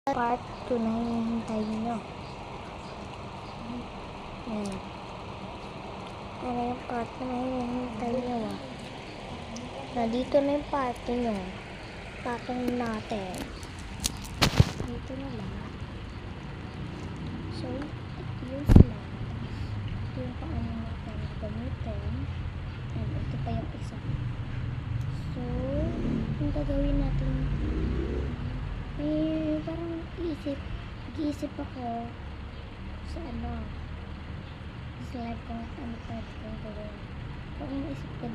Part 2 na hinihintay nyo. Yan. Ano yung part 2 na hinihintay nyo, ah. Nandito na yung party nyo. Patong natin. Dito na lang. So, use lang. Ito yung paano natin gamitin. And ito pa yung isa. So, yung gagawin natin, parang iisip ako sa slide kung ano pwede kong gawin. Kung maisip ko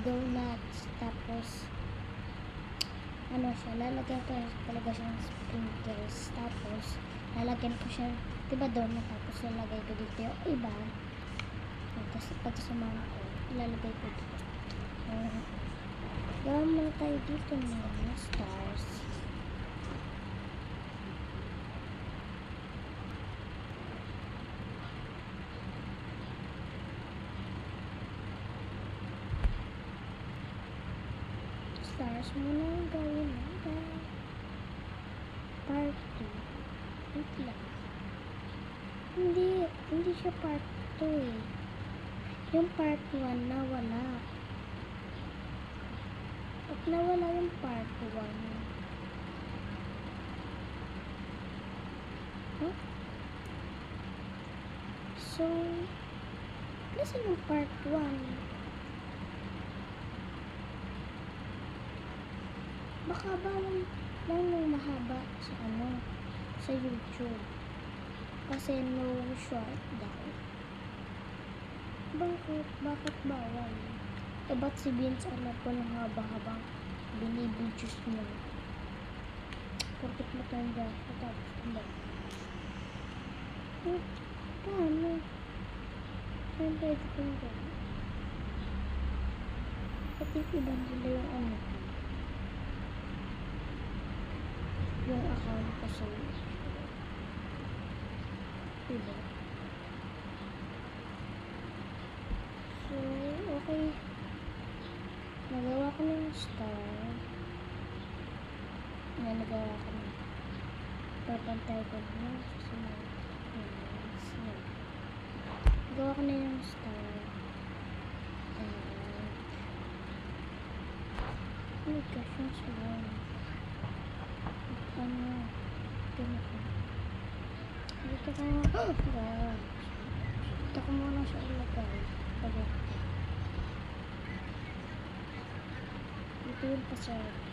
donuts, tapos lalagyan ko talaga siya ng sprinkles, tapos lalagyan ko siya, diba donut, tapos lalagay ko dito yung iba, tapos pag sumama ko, ilalagay ko dito. Gawa muna tayo dito ng stars. Stars muna yung gawin natin. Part 2. Wait lang. Hindi siya part 2 eh. Yung part 1 nawala. At nawala yung part 1. Huh? So, nasaan yung part 1? Baka ba lang yung mahaba sa YouTube. Kasi no short daw. Bakit bawal? Ba't si Vince alam ko ng haba-habang binibidyo's mo? Porkit matanda ko tapos hindi. Paano? Saan pwede kong gawin? Pati iba nila yung yung account ko sa diba? So, okay. Nagawa ko na yung star. Nagawa ko na. Papantay ko na. Nagawa ko na yung star. Oh my gosh, yung star. Ito ko muna siya ilagay. Ito yung paswerte.